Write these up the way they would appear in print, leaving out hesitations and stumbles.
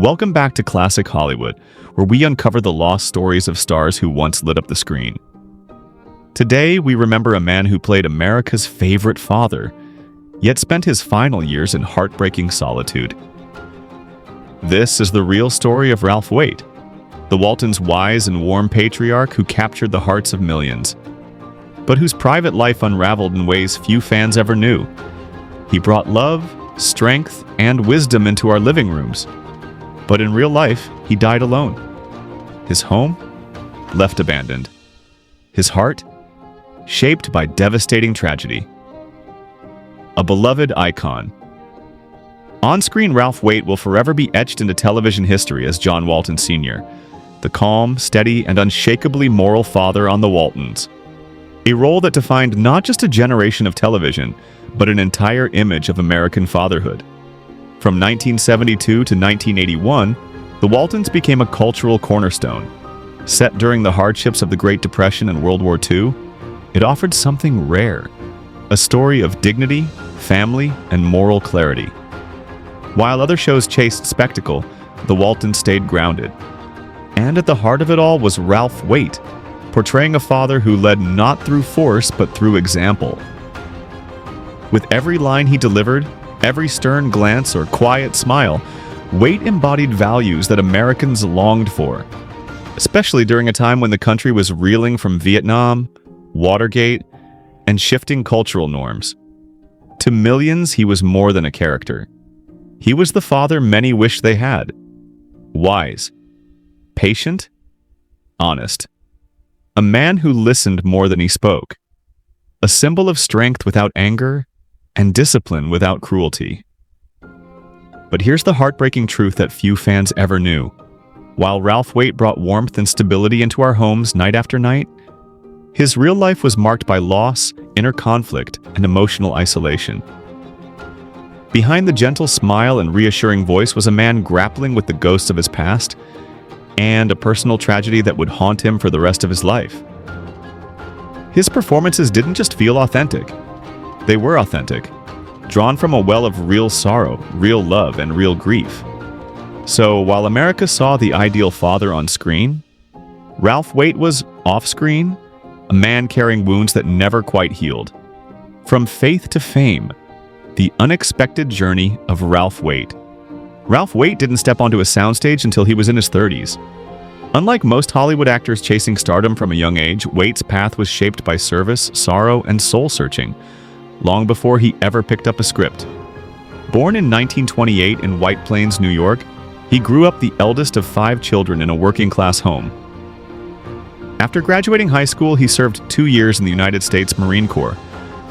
Welcome back to Classic Hollywood, where we uncover the lost stories of stars who once lit up the screen. Today, we remember a man who played America's favorite father, yet spent his final years in heartbreaking solitude. This is the real story of Ralph Waite, the Waltons' wise and warm patriarch who captured the hearts of millions, but whose private life unraveled in ways few fans ever knew. He brought love, strength, and wisdom into our living rooms, but in real life, he died alone. His home, left abandoned. His heart, shaped by devastating tragedy. A beloved icon. On-screen, Ralph Waite will forever be etched into television history as John Walton Sr., the calm, steady, and unshakably moral father on the Waltons. A role that defined not just a generation of television, but an entire image of American fatherhood. From 1972 to 1981, the Waltons became a cultural cornerstone. Set during the hardships of the Great Depression and World War II, it offered something rare, a story of dignity, family, and moral clarity. While other shows chased spectacle, the Waltons stayed grounded. And at the heart of it all was Ralph Waite, portraying a father who led not through force but through example. With every line he delivered, every stern glance or quiet smile, Waite embodied values that Americans longed for, especially during a time when the country was reeling from Vietnam, Watergate, and shifting cultural norms. To millions, he was more than a character. He was the father many wished they had. Wise, patient, honest. A man who listened more than he spoke. A symbol of strength without anger and discipline without cruelty. But here's the heartbreaking truth that few fans ever knew. While Ralph Waite brought warmth and stability into our homes night after night, his real life was marked by loss, inner conflict, and emotional isolation. Behind the gentle smile and reassuring voice was a man grappling with the ghosts of his past and a personal tragedy that would haunt him for the rest of his life. His performances didn't just feel authentic. They were authentic, drawn from a well of real sorrow, real love, and real grief. So while America saw the ideal father on screen, Ralph Waite was off-screen, a man carrying wounds that never quite healed. From faith to fame, the unexpected journey of Ralph Waite. Ralph Waite didn't step onto a soundstage until he was in his 30s. Unlike most Hollywood actors chasing stardom from a young age, Waite's path was shaped by service, sorrow, and soul-searching, long before he ever picked up a script. Born in 1928 in White Plains, New York, he grew up the eldest of 5 children in a working-class home. After graduating high school, he served 2 years in the United States Marine Corps,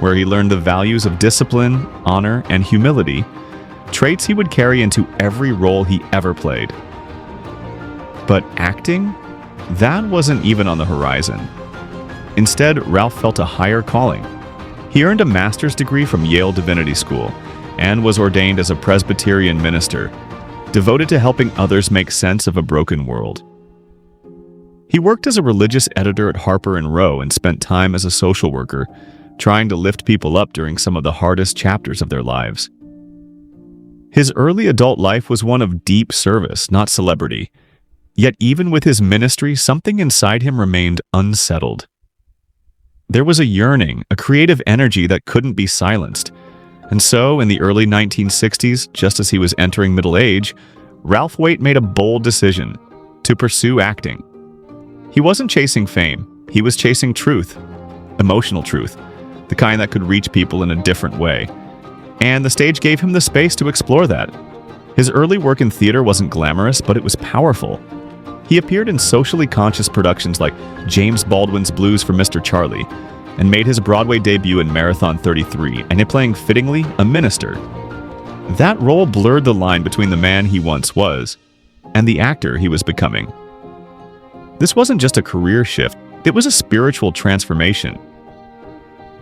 where he learned the values of discipline, honor, and humility, traits he would carry into every role he ever played. But acting? That wasn't even on the horizon. Instead, Ralph felt a higher calling. He earned a master's degree from Yale Divinity School and was ordained as a Presbyterian minister, devoted to helping others make sense of a broken world. He worked as a religious editor at Harper & Row and spent time as a social worker, trying to lift people up during some of the hardest chapters of their lives. His early adult life was one of deep service, not celebrity. Yet even with his ministry, something inside him remained unsettled. There was a yearning, a creative energy that couldn't be silenced. And so, in the early 1960s, just as he was entering middle age, Ralph Waite made a bold decision to pursue acting. He wasn't chasing fame, he was chasing truth, emotional truth, the kind that could reach people in a different way. And the stage gave him the space to explore that. His early work in theater wasn't glamorous, but it was powerful. He appeared in socially conscious productions like James Baldwin's Blues for Mr. Charlie, and made his Broadway debut in Marathon 33, and playing fittingly a minister. That role blurred the line between the man he once was and the actor he was becoming. This wasn't just a career shift, it was a spiritual transformation.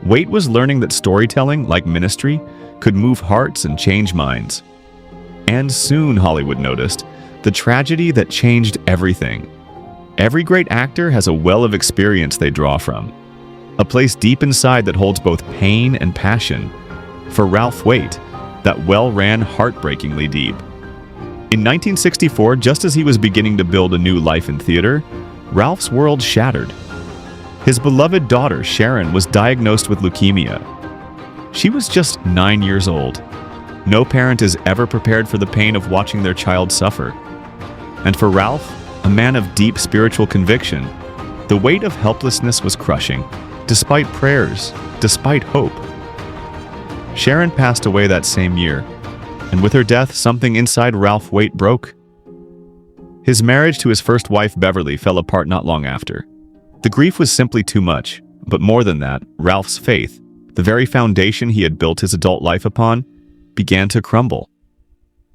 Waite was learning that storytelling, like ministry, could move hearts and change minds. And soon, Hollywood noticed, the tragedy that changed everything. Every great actor has a well of experience they draw from, a place deep inside that holds both pain and passion. For Ralph Waite, that well ran heartbreakingly deep. In 1964, just as he was beginning to build a new life in theater, Ralph's world shattered. His beloved daughter, Sharon, was diagnosed with leukemia. She was just 9 years old. No parent is ever prepared for the pain of watching their child suffer. And for Ralph, a man of deep spiritual conviction, the weight of helplessness was crushing, despite prayers, despite hope. Sharon passed away that same year, and with her death, something inside Ralph Waite broke. His marriage to his first wife, Beverly, fell apart not long after. The grief was simply too much, but more than that, Ralph's faith, the very foundation he had built his adult life upon, began to crumble.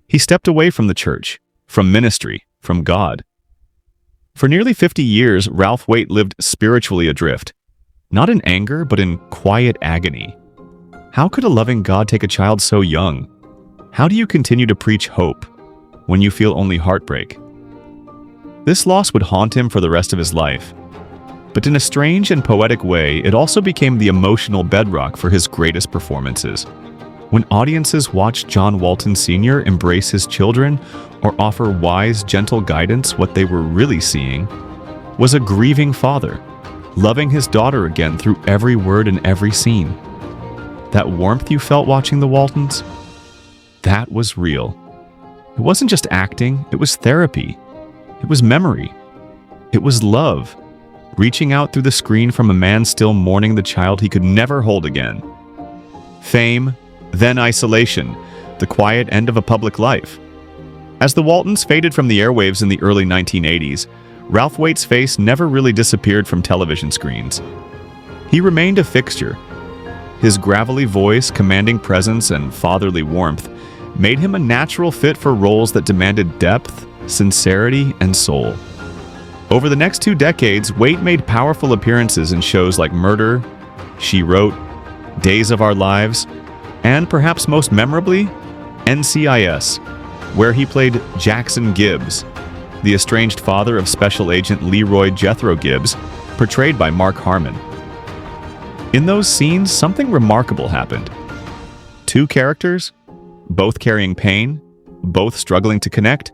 He stepped away from the church, from ministry, from God. For nearly 50 years, Ralph Waite lived spiritually adrift, not in anger, but in quiet agony. How could a loving God take a child so young? How do you continue to preach hope when you feel only heartbreak? This loss would haunt him for the rest of his life. But in a strange and poetic way, it also became the emotional bedrock for his greatest performances. When audiences watched John Walton Sr. embrace his children or offer wise, gentle guidance, what they were really seeing was a grieving father, loving his daughter again through every word and every scene. That warmth you felt watching the Waltons? That was real. It wasn't just acting, it was therapy. It was memory. It was love, reaching out through the screen from a man still mourning the child he could never hold again. Fame, then isolation, the quiet end of a public life. As the Waltons faded from the airwaves in the early 1980s, Ralph Waite's face never really disappeared from television screens. He remained a fixture. His gravelly voice, commanding presence, and fatherly warmth made him a natural fit for roles that demanded depth, sincerity, and soul. Over the next 2 decades, Waite made powerful appearances in shows like Murder, She Wrote, Days of Our Lives, and perhaps most memorably, NCIS, where he played Jackson Gibbs, the estranged father of Special Agent Leroy Jethro Gibbs, portrayed by Mark Harmon. In those scenes, something remarkable happened. 2 characters, both carrying pain, both struggling to connect,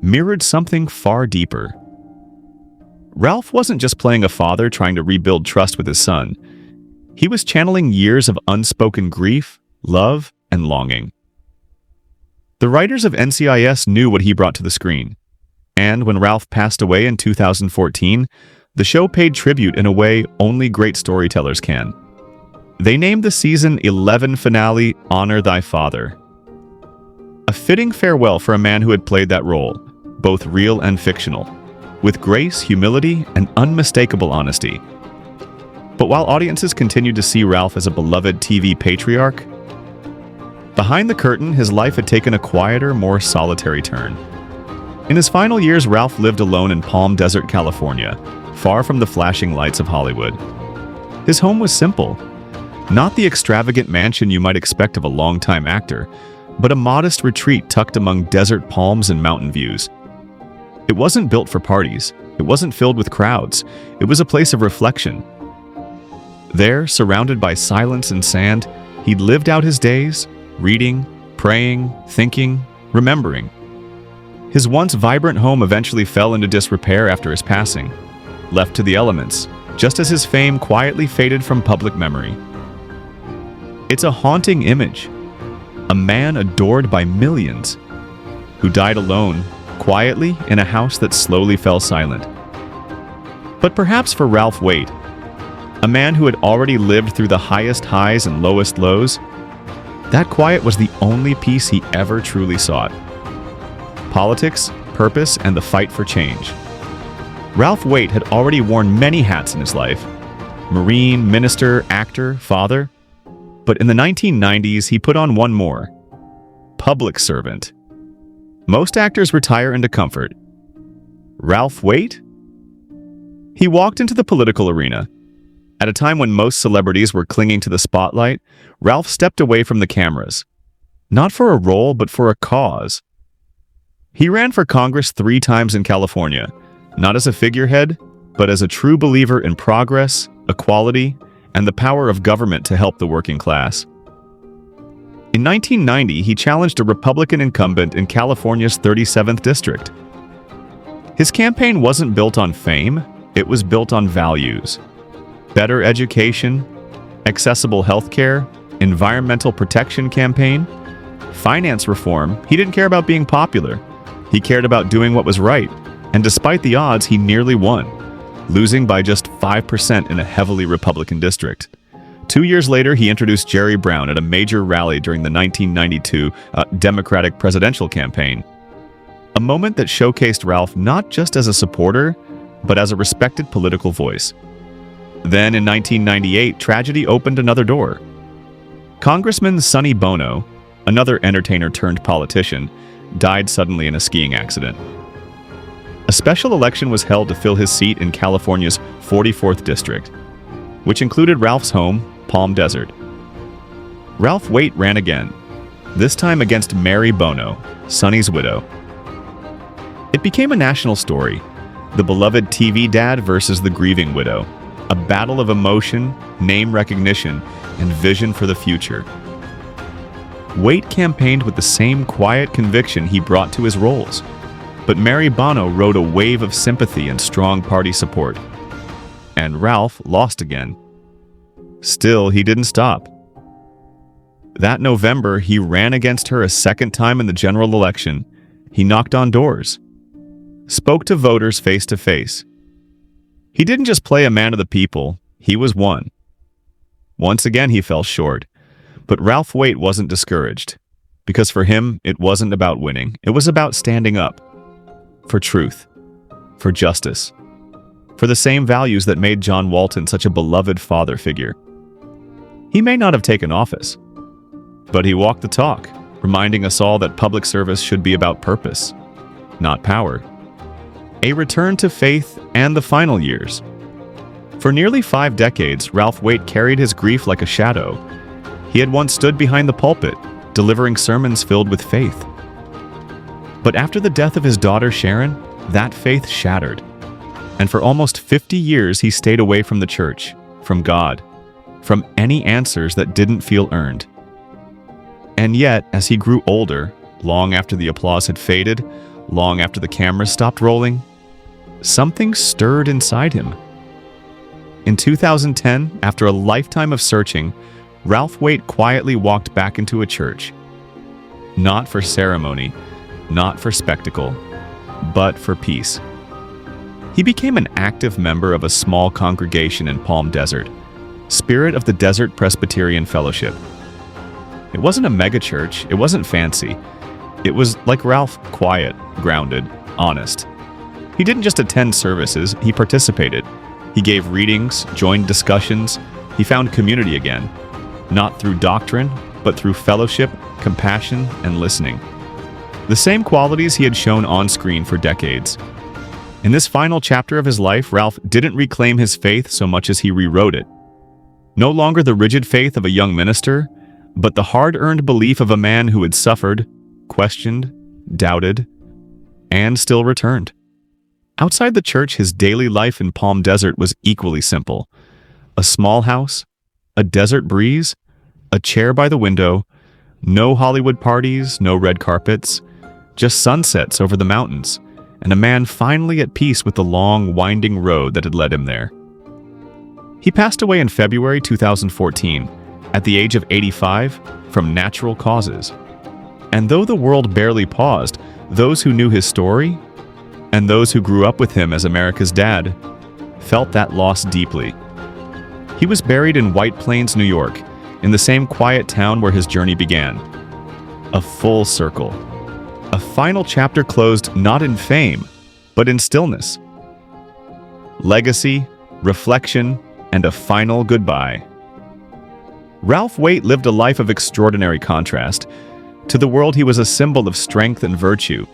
mirrored something far deeper. Ralph wasn't just playing a father trying to rebuild trust with his son. He was channeling years of unspoken grief, love, and longing. The writers of NCIS knew what he brought to the screen, and when Ralph passed away in 2014, the show paid tribute in a way only great storytellers can. They named the season 11 finale Honor Thy Father. A fitting farewell for a man who had played that role, both real and fictional, with grace, humility, and unmistakable honesty. But while audiences continued to see Ralph as a beloved TV patriarch, behind the curtain, his life had taken a quieter, more solitary turn. In his final years, Ralph lived alone in Palm Desert, California, far from the flashing lights of Hollywood. His home was simple, not the extravagant mansion you might expect of a longtime actor, but a modest retreat tucked among desert palms and mountain views. It wasn't built for parties. It wasn't filled with crowds. It was a place of reflection. There, surrounded by silence and sand, he'd lived out his days, reading, praying, thinking, remembering. His once vibrant home eventually fell into disrepair after his passing, left to the elements, just as his fame quietly faded from public memory. It's a haunting image. A man adored by millions, who died alone, quietly in a house that slowly fell silent. But perhaps for Ralph Waite, a man who had already lived through the highest highs and lowest lows, that quiet was the only peace he ever truly sought. Politics, purpose, and the fight for change. Ralph Waite had already worn many hats in his life: Marine, minister, actor, father. But in the 1990s, he put on one more: public servant. Most actors retire into comfort. Ralph Waite? He walked into the political arena. At a time when most celebrities were clinging to the spotlight, Ralph stepped away from the cameras. Not for a role, but for a cause. He ran for Congress 3 times in California, not as a figurehead, but as a true believer in progress, equality, and the power of government to help the working class. In 1990, he challenged a Republican incumbent in California's 37th district. His campaign wasn't built on fame, it was built on values. Better education, accessible healthcare, environmental protection campaign, finance reform. He didn't care about being popular. He cared about doing what was right. And despite the odds, he nearly won, losing by just 5% in a heavily Republican district. 2 years later, he introduced Jerry Brown at a major rally during the 1992 Democratic presidential campaign. A moment that showcased Ralph not just as a supporter, but as a respected political voice. Then in 1998, tragedy opened another door. Congressman Sonny Bono, another entertainer turned politician, died suddenly in a skiing accident. A special election was held to fill his seat in California's 44th district, which included Ralph's home, Palm Desert. Ralph Waite ran again, this time against Mary Bono, Sonny's widow. It became a national story, the beloved TV dad versus the grieving widow, a battle of emotion, name recognition, and vision for the future. Waite campaigned with the same quiet conviction he brought to his roles, but Mary Bono rode a wave of sympathy and strong party support. And Ralph lost again. Still, he didn't stop. That November, he ran against her a second time in the general election. He knocked on doors, spoke to voters face to face. He didn't just play a man of the people, he was one. Once again, he fell short. But Ralph Waite wasn't discouraged, because for him, it wasn't about winning. It was about standing up for truth, for justice, for the same values that made John Walton such a beloved father figure. He may not have taken office, but he walked the talk, reminding us all that public service should be about purpose, not power. A return to faith and the final years. For nearly 5 decades, Ralph Waite carried his grief like a shadow. He had once stood behind the pulpit, delivering sermons filled with faith. But after the death of his daughter Sharon, that faith shattered. And for almost 50 years, he stayed away from the church, from God, from any answers that didn't feel earned. And yet, as he grew older, long after the applause had faded, long after the cameras stopped rolling, something stirred inside him. In 2010, after a lifetime of searching, Ralph Waite quietly walked back into a church. Not for ceremony, not for spectacle, but for peace. He became an active member of a small congregation in Palm Desert, Spirit of the Desert Presbyterian Fellowship. It wasn't a megachurch, it wasn't fancy. It was like Ralph, quiet, grounded, honest. He didn't just attend services, he participated. He gave readings, joined discussions, he found community again. Not through doctrine, but through fellowship, compassion, and listening. The same qualities he had shown on screen for decades. In this final chapter of his life, Ralph didn't reclaim his faith so much as he rewrote it. No longer the rigid faith of a young minister, but the hard-earned belief of a man who had suffered, questioned, doubted, and still returned. Outside the church, his daily life in Palm Desert was equally simple. A small house, a desert breeze, a chair by the window, no Hollywood parties, no red carpets, just sunsets over the mountains, and a man finally at peace with the long, winding road that had led him there. He passed away in February 2014, at the age of 85, from natural causes. And though the world barely paused, those who knew his story, and those who grew up with him as America's dad, felt that loss deeply. He was buried in White Plains, New York, in the same quiet town where his journey began. A full circle. A final chapter closed not in fame, but in stillness. Legacy, reflection, and a final goodbye. Ralph Waite lived a life of extraordinary contrast. To the world, he was a symbol of strength and virtue.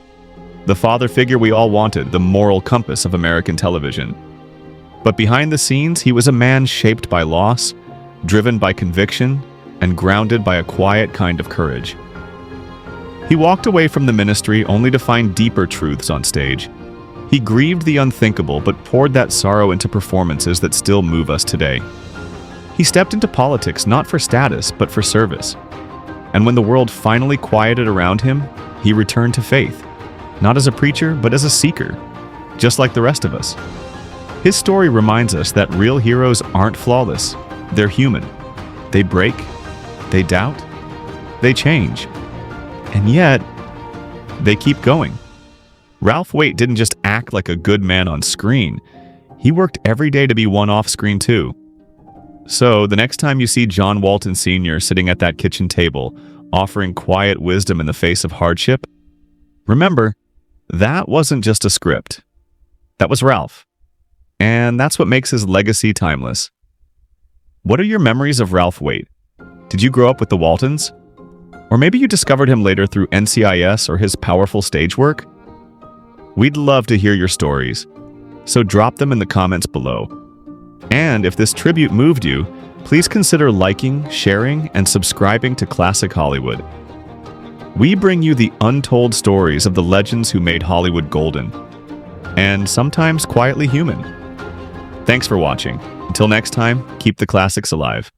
The father figure we all wanted, the moral compass of American television. But behind the scenes, he was a man shaped by loss, driven by conviction, and grounded by a quiet kind of courage. He walked away from the ministry only to find deeper truths on stage. He grieved the unthinkable, but poured that sorrow into performances that still move us today. He stepped into politics not for status, but for service. And when the world finally quieted around him, he returned to faith, not as a preacher, but as a seeker, just like the rest of us. His story reminds us that real heroes aren't flawless. They're human. They break, they doubt, they change, and yet they keep going. Ralph Waite didn't just act like a good man on screen. He worked every day to be one off screen too. So the next time you see John Walton Sr. sitting at that kitchen table, offering quiet wisdom in the face of hardship, remember, that wasn't just a script. That was Ralph. And that's what makes his legacy timeless. What are your memories of Ralph Waite? Did you grow up with the Waltons? Or maybe you discovered him later through NCIS or his powerful stage work? We'd love to hear your stories, so drop them in the comments below. And if this tribute moved you, please consider liking, sharing, and subscribing to Classic Hollywood. We bring you the untold stories of the legends who made Hollywood golden, and sometimes quietly human. Thanks for watching. Until next time, keep the classics alive.